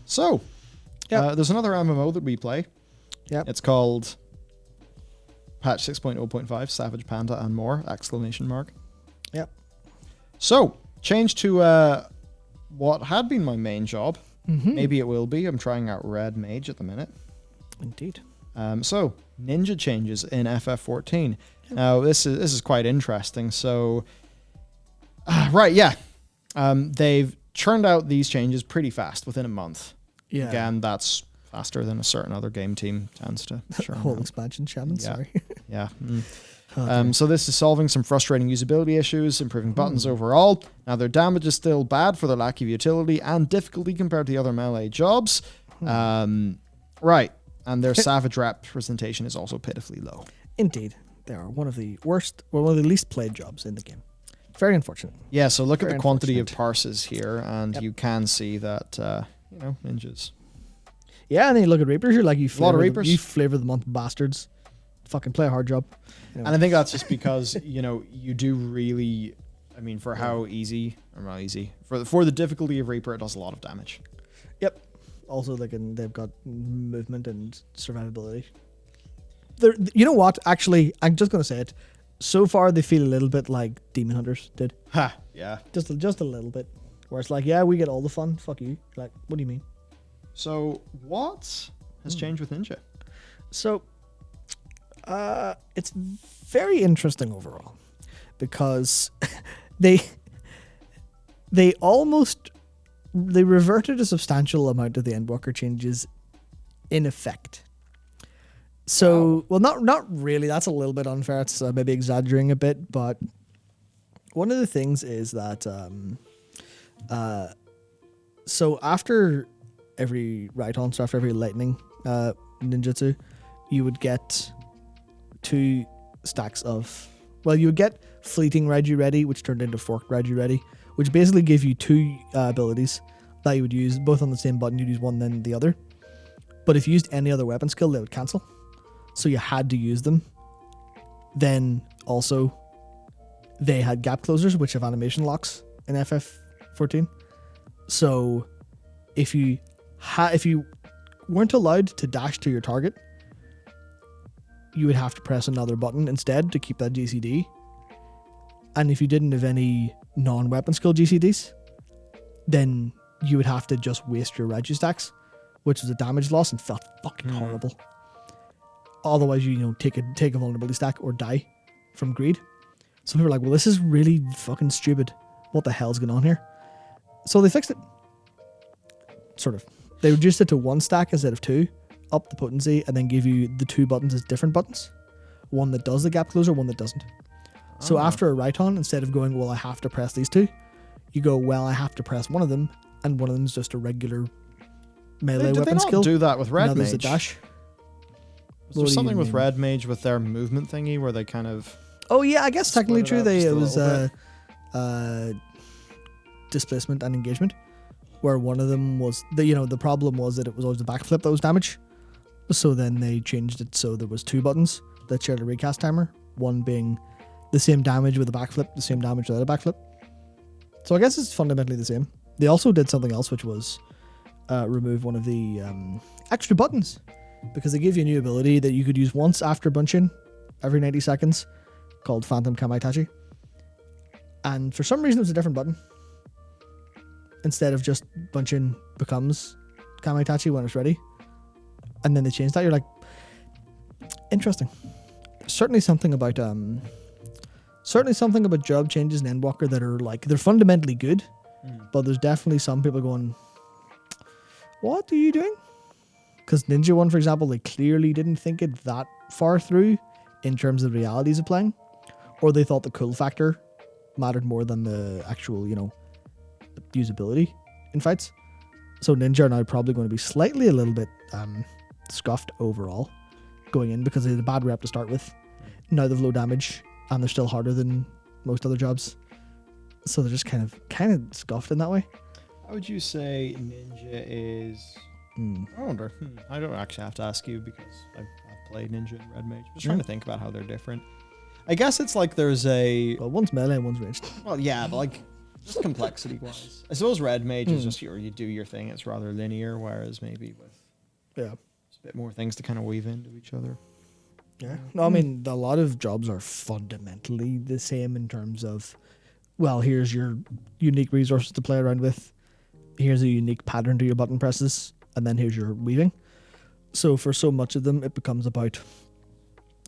So, there's another MMO that we play. Yeah. It's called Patch 6.0.5, Savage Panda and More, ! Yep. So, change to what had been my main job. Maybe it will be. I'm trying out Red Mage at the minute. Indeed. So, ninja changes in FF14. Now, this is quite interesting. So, they've churned out these changes pretty fast, within a month. Yeah. Again, that's faster than a certain other game team tends to churn Whole out. expansion, Shaman, sorry. Yeah. So this is solving some frustrating usability issues, improving buttons overall. Now, their damage is still bad for their lack of utility and difficulty compared to the other melee jobs. Right. And their savage representation is also pitifully low. Indeed. They are one of the worst, or one of the least played jobs in the game. Very unfortunate. Yeah, so look at the quantity of parses here, and you can see that, ninjas. Yeah, and then you look at Reapers, you're like, you flavor the month bastards. Fucking play a hard job. Anyway. And I think that's just because, you do really, for how easy, or not easy, for the difficulty of Reaper, it does a lot of damage. Yep. Also, they've got movement and survivability. You know what? Actually, I'm just going to say it. So far, they feel a little bit like Demon Hunters did. Ha, yeah. Just a little bit. Where it's like, yeah, we get all the fun. Fuck you. Like, what do you mean? So, what has changed with Ninja? So, it's very interesting overall. Because they reverted a substantial amount of the Endwalker changes in effect. So, well, not really. That's a little bit unfair. It's maybe exaggerating a bit, but one of the things is that so after every Raiton, so after every lightning ninjutsu, you would get 2 stacks of, you would get fleeting Raiju Ready, which turned into forked Raiju Ready, which basically gave you 2 abilities that you would use both on the same button. You'd use one, then the other. But if you used any other weapon skill, they would cancel. So you had to use them. Then also, they had gap closers, which have animation locks in FF14. So if you weren't allowed to dash to your target, you would have to press another button instead to keep that GCD. And if you didn't have any non-weapon skill GCDs, then you would have to just waste your Raiju stacks, which was a damage loss and felt fucking horrible. Otherwise, you take a vulnerability stack or die from greed. So people were like, well, this is really fucking stupid. What the hell's going on here? So they fixed it. Sort of. They reduced it to 1 stack instead of 2, up the potency, and then give you the 2 buttons as different buttons. One that does the gap closer, one that doesn't. So after a Raiton, instead of going, well, I have to press these 2, you go, well, I have to press one of them, and one of them is just a regular melee weapon skill. Did they not do that with Red Mage? There's a dash. Was there something with Red Mage with their movement thingy where they kind of... Oh, yeah, I guess technically true. It was displacement and engagement, where one of them was... The problem was that it was always the backflip that was damage. So then they changed it so there was 2 buttons that shared a recast timer, one being the same damage with a backflip, the same damage without a backflip. So I guess it's fundamentally the same. They also did something else, which was remove one of the extra buttons, because they gave you a new ability that you could use once after bunching every 90 seconds called Phantom Kamaitachi. And for some reason it was a different button. Instead of just bunching becomes Kamaitachi when it's ready. And then they changed that. You're like, interesting. There's certainly something about job changes in Endwalker that are like, they're fundamentally good, but there's definitely some people going, what are you doing? Because Ninja 1, for example, they clearly didn't think it that far through in terms of realities of playing, or they thought the cool factor mattered more than the actual, usability in fights. So Ninja are now probably going to be slightly a little bit scuffed overall going in, because they had a bad rep to start with. Now they've low damage and they're still harder than most other jobs, so they're just kind of scuffed in that way. How would you say Ninja is? I wonder. I don't actually have to ask you because I've played Ninja and Red Mage. I'm just trying to think about how they're different. I guess it's like there's a... Well, one's melee and one's ranged. Well, yeah, but like just complexity wise. I suppose red mage is just you do your thing. It's rather linear, whereas maybe with Yeah. a bit more things to kind of weave into each other. Yeah. No, I mean, a lot of jobs are fundamentally the same in terms of, well, here's your unique resources to play around with. Here's a unique pattern to your button presses. And then here's your weaving. So for so much of them, it becomes about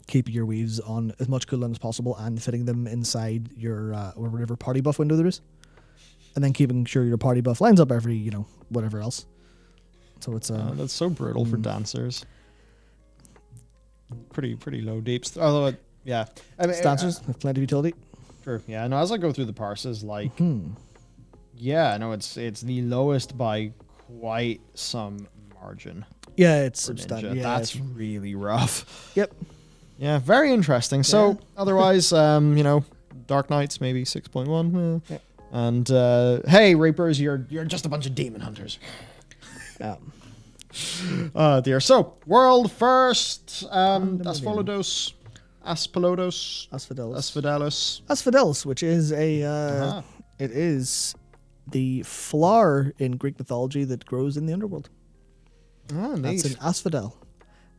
keeping your weaves on as much cooldown as possible and fitting them inside your or whatever party buff window there is. And then keeping sure your party buff lines up every, whatever else. So it's that's so brutal for dancers. Pretty low deeps. Although, yeah. I mean, dancers with plenty of utility. Sure. Yeah. No, as I go through the parses, like, yeah, no, it's the lowest by quite some margin. Yeah, it's for Ninja. substantial. Yeah, That's really rough. Yep. Yeah, very interesting. So, otherwise, Dark Knights maybe 6.1. Yeah. And hey, Reapers, you're just a bunch of demon hunters. Yeah. Dear. So, world first, Aspholos, Asphodelos, which is it is the flower in Greek mythology that grows in the underworld. Ah, That's neat. an asphodel.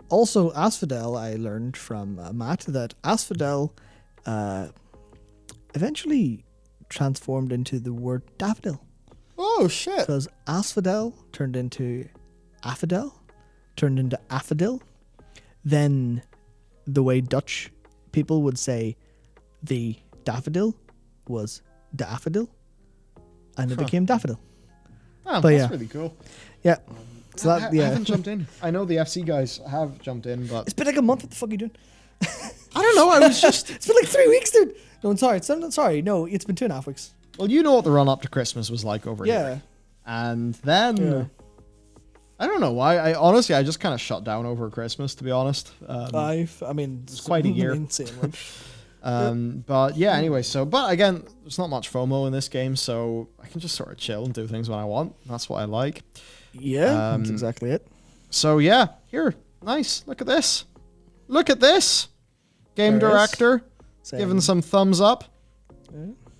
Also, asphodel, I learned from Matt that asphodel eventually transformed into the word daffodil. Oh, shit. Because asphodel turned into affodel, turned into affodil. Then the way Dutch people would say the daffodil was daffodil, and it became daffodil. Oh, But that's yeah. really cool. Yeah. So I that, yeah. haven't jumped in. I know the FC guys have jumped in, but It's been like a month. What the fuck are you doing? I don't know. I was just... It's been like 3 weeks, dude. No, I'm sorry. Sorry. No, it's been 2.5 weeks. Well, you know what the run up to Christmas was like over Yeah. here. And then... Yeah. I don't know why. I just kind of shut down over Christmas, to be honest. I mean, it's quite a year. Insane. But yeah, anyway, but again, there's not much FOMO in this game, so I can just sort of chill and do things when I want. That's what I like. Yeah, that's exactly it. So yeah, here, nice. Look at this. Look at this. Game There is. director Same. giving some thumbs up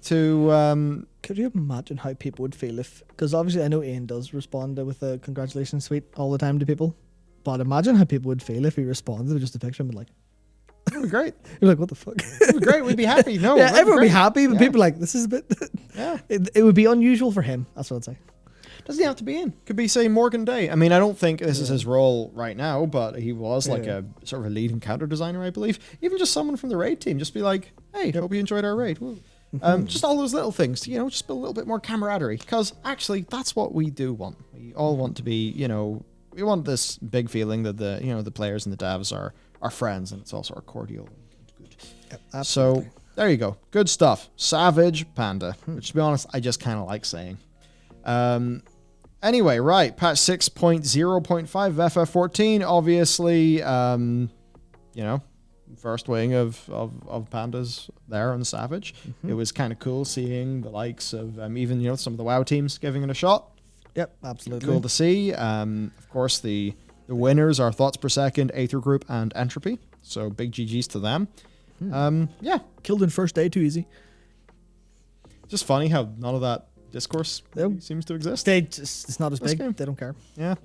to Could you imagine how people would feel if... Because obviously I know Ian does respond with a congratulations tweet all the time to people. But imagine how people would feel if he responded with just a picture and be like... It'd be great. You're like, what the fuck? It'd be great. We'd be happy. No, Yeah, that'd be everyone would be great. happy, but Yeah. people are like, this is a bit... Yeah. It would be unusual for him. That's what I'd say. Doesn't he have to be in? Could be, say, Morgan Day. I mean, I don't think this is his role right now, but he was like a sort of a lead encounter designer, I believe. Even just someone from the raid team, just be like, hey, hope you enjoyed our raid. Woo. Just all those little things, just build a little bit more camaraderie. Because actually, that's what we do want. We all want to be, we want this big feeling that the players and the devs are friends, and it's all sort of cordial. Good. Yep, absolutely. So there you go. Good stuff. Savage Panda, which to be honest, I just kind of like saying. Anyway, right. Patch 6.0.5 FF14. Obviously, first wing of Pandas there on Savage. It was kind of cool seeing the likes of even some of the WoW teams giving it a shot. Yep, absolutely. Cool to see. Of course, the winners are Thoughts Per Second, Aether Group, and Entropy. So big GGs to them. Yeah. Killed in first day, too easy. Just funny how none of that discourse seems to exist. It's not as This big. game. They don't care. Yeah.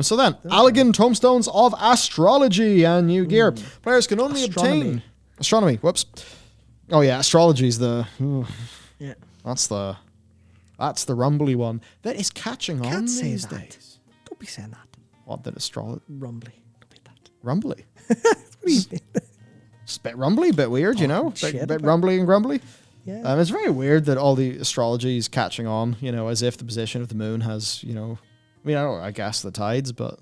So then, Allegan Tomestones of Astrology and new gear. Players can only obtain... Astronomy. Whoops. Oh yeah, Astrology's the... Yeah. That's the rumbly one. That is catching on Can't say these that. days. Don't be saying that. What, that astrology? Rumbly. Don't be that. Rumbly? What do you mean? It's a bit rumbly, a bit weird, bit shit. rumbly and grumbly. Yeah. It's very weird that all the astrology is catching on, as if the position of the moon has, I guess the tides, but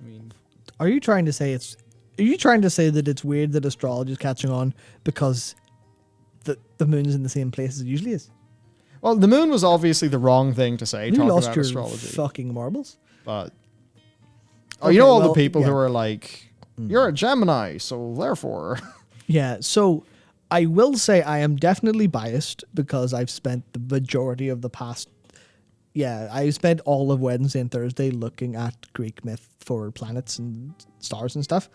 I mean, Are you trying to say that it's weird that astrology is catching on because the moon's in the same place as it usually is? well, the moon was obviously the wrong thing to say You talking lost about your astrology, fucking marbles. but Okay, all the well, people yeah. who are like, you're a Gemini, so therefore, Yeah, so I will say I am definitely biased because I've spent the majority of the past... Yeah, I spent all of Wednesday and Thursday looking at Greek myth for planets and stars and stuff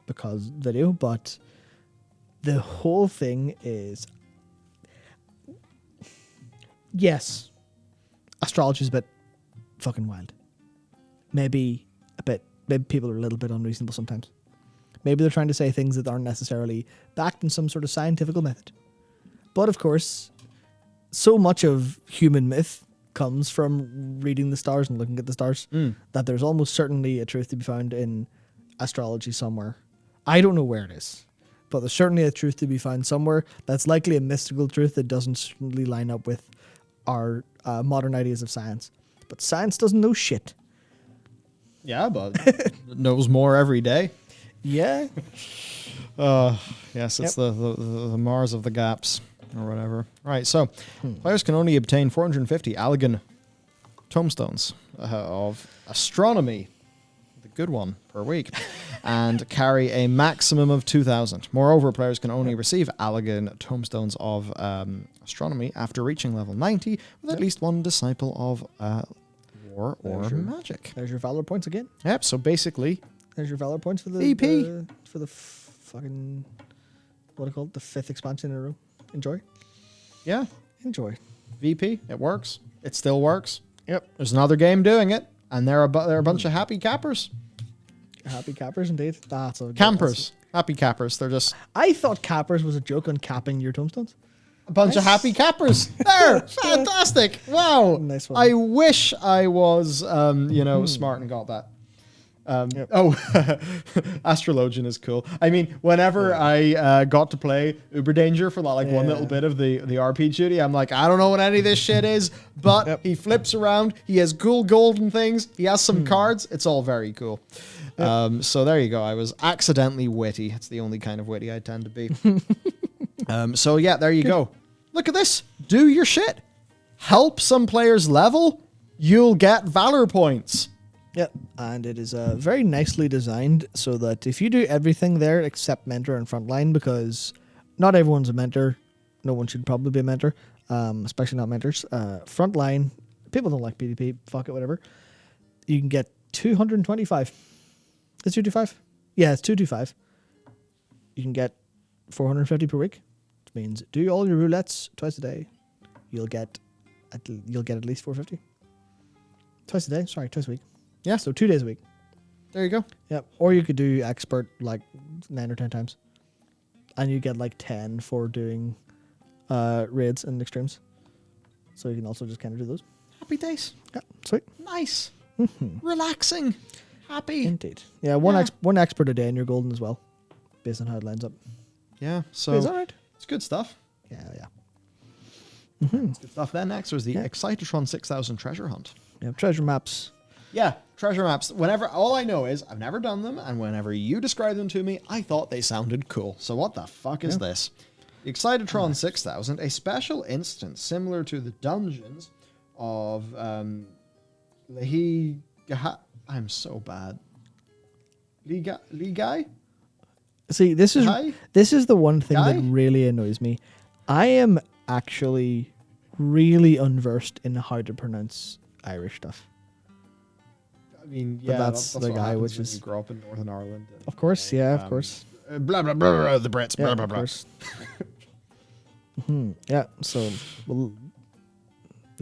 because video, but the whole thing is... yes, astrology is a bit fucking wild. Maybe people are a little bit unreasonable sometimes. Maybe they're trying to say things that aren't necessarily backed in some sort of scientific method. But of course, so much of human myth comes from reading the stars and looking at the stars that there's almost certainly a truth to be found in astrology somewhere. I don't know where it is, but there's certainly a truth to be found somewhere that's likely a mystical truth that doesn't certainly line up with our modern ideas of science. But science doesn't know shit. Yeah, but it knows more every day. Yeah. Yes, it's the Mars of the gaps or whatever. Right, so players can only obtain 450 Allegan tomestones of astronomy, the good one, per week, and carry a maximum of 2,000. Moreover, players can only receive Allegan tomestones of astronomy after reaching level 90 with at least one disciple of war or magic. There's your valor points again. Yep, so basically... There's your valor points for the VP. For the fucking, what do you call it? The 5th expansion in a row. Enjoy. Yeah. Enjoy. VP. It works. It still works. Yep. There's another game doing it, and they're a bunch of happy cappers. Happy cappers, indeed. That's a Campers. Happy cappers. They're just I thought cappers was a joke on capping your tomestones. a bunch of happy cappers. There. Fantastic. Wow. Nice one. I wish I was, smart and got that. Oh, Astrologian is cool. I mean, whenever I got to play Uber Danger for that, one little bit of the RP duty, I'm like, I don't know what any of this shit is, but he flips around. He has cool golden things. He has some cards. It's all very cool. So there you go. I was accidentally witty. It's the only kind of witty I tend to be. So yeah, there you go. Look at this. Do your shit. Help some players level. You'll get valor points. Yep, and it is very nicely designed so that if you do everything there except mentor and frontline, because not everyone's a mentor, no one should probably be a mentor, especially not mentors. Frontline, people don't like PvP, fuck it, whatever. You can get 225. It's 225? Yeah, it's 225. You can get 450 per week, which means do all your roulettes twice a day. You'll get at least 450. Twice a day? Sorry, twice a week. Yeah, so 2 days a week. There you go. Yep. Or you could do expert 9 or 10 times. And you get 10 for doing raids and extremes. So you can also just kind of do those. Happy days. Yeah, sweet. Nice. Relaxing. Happy. Indeed. Yeah, one expert a day and you're golden as well. Based on how it lines up. Yeah, so Is that right? It's good stuff. Yeah. It's good stuff. Then next was the Excitatron 6000 treasure hunt. Yeah, treasure maps. Yeah, treasure maps. Whenever, all I know is I've never done them, and whenever you described them to me, I thought they sounded cool. So what the fuck is this? The Excitatron 6000, a special instance similar to the dungeons of I'm so bad. Ligai? See, this is the one thing that really annoys me. I am actually really unversed in how to pronounce Irish stuff. I mean, yeah, that's the guy which is... You grow up in Northern Ireland. Of course, of course. Blah, blah, blah, the Brits, blah, blah, blah. Of course. Yeah, so... Well,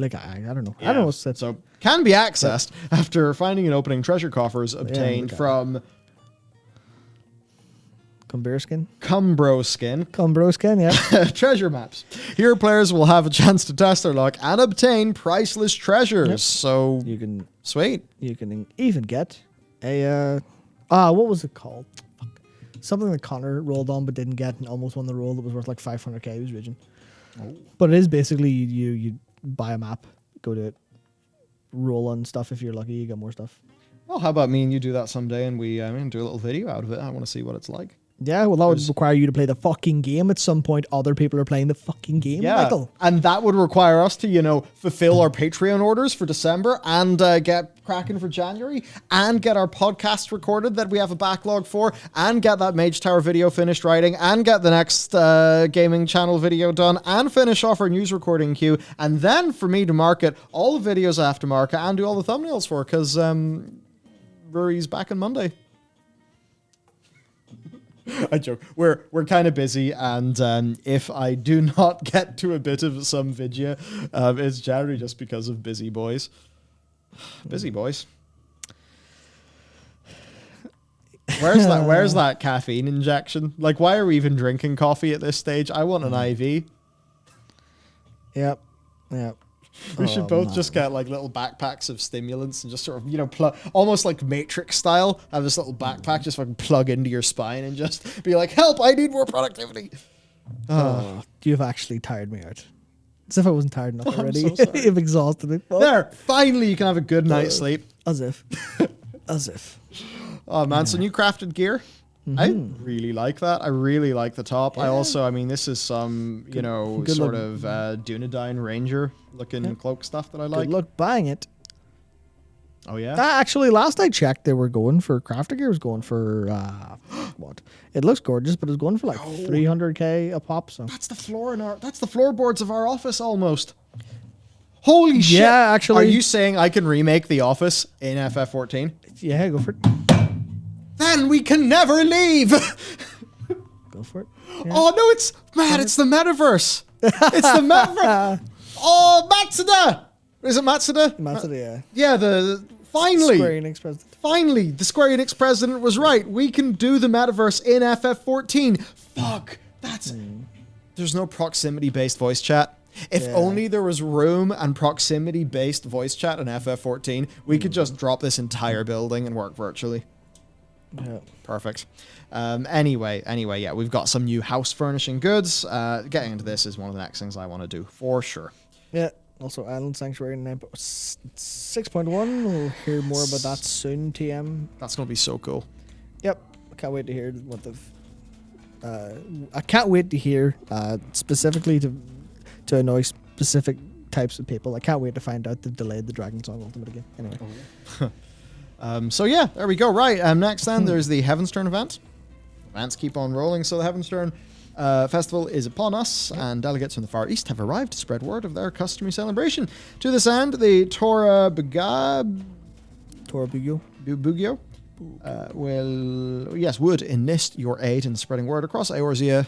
I don't know. Yeah. I don't know what's that. So, can be accessed after finding and opening treasure coffers obtained from... Cumbroskin, yeah. Treasure maps. Here, players will have a chance to test their luck and obtain priceless treasures. Yep. So you can sweet. You can even get a what was it called? Something that Connor rolled on but didn't get and almost won the roll that was worth 500k. He was raging. Oh. But it is basically you buy a map, go to it, roll on stuff. If you're lucky, you get more stuff. Well, how about me and you do that someday and we do a little video out of it? I want to see what it's like. Yeah, well, that would require you to play the fucking game at some point. Other people are playing the fucking game, Michael. And that would require us to, fulfill our Patreon orders for December and get cracking for January and get our podcast recorded that we have a backlog for and get that Mage Tower video finished writing and get the next gaming channel video done and finish off our news recording queue. And then for me to market all the videos I have to market and do all the thumbnails for because Rory's back on Monday. I joke. We're kind of busy, and if I do not get to a bit of some video, it's generally just because of busy boys. Busy boys. Where's that caffeine injection? Like, why are we even drinking coffee at this stage? I want an IV. Yep. We should both just get like little backpacks of stimulants and just sort of, almost like Matrix style, have this little backpack just fucking plug into your spine and just be like, help, I need more productivity. You've actually tired me out. As if I wasn't tired enough already. I'm so sorry. You've exhausted me. Well, There, finally you can have a good night's sleep. As if. Oh man, so new crafted gear. I really like that. I really like the top. Yeah. This is some, good sort look. of Dunedain Ranger looking cloak stuff that I like. Good luck buying it. Oh yeah? Actually, last I checked, they were going for crafter gear. Was going for what? It looks gorgeous, but it's going for like 300k a pop. So That's the floorboards of our office almost. Holy shit. Yeah, actually. Are you saying I can remake the office in FF14? yeah, go for it. Then we can never leave. Go for it. Yeah. Oh no, it's the metaverse. It's the metaverse. Oh, Matsuda. Is it Matsuda? Matsuda, Yeah, finally. Square Enix president. Finally, the Square Enix president was right. We can do the metaverse in FF14. Fuck, there's no proximity-based voice chat. If only there was room and proximity-based voice chat in FF14, we could just drop this entire building and work virtually. Yeah. Perfect. Anyway, yeah, we've got some new house furnishing goods. Getting into this is one of the next things I want to do, for sure. Yeah. Also, Island Sanctuary 6.1. We'll hear more about that soon, TM. That's going to be so cool. Yep. I can't wait to hear what I can't wait to hear specifically to annoy specific types of people. I can't wait to find out they've delayed the Dragon Song Ultimate again. Anyway. So yeah, there we go. Right. Next then, there's the Heavensturn event. Events keep on rolling. So the Heavensturn festival is upon us, and delegates from the Far East have arrived to spread word of their customary celebration. To this end, the Tora Bugio would enlist your aid in spreading word across Eorzea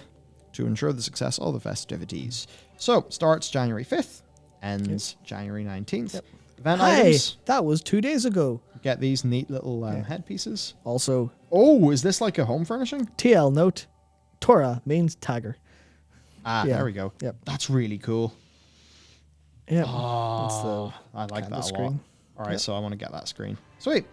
to ensure the success of the festivities. So, starts January 5th, ends January 19th. Yep. Event items. That was 2 days ago. Get these neat little headpieces. Also, Is this like a home furnishing? TL note, Tora means tagger. There we go. Yep. That's really cool. Yep. I like that a lot. All right, so I want to get that screen. Sweet.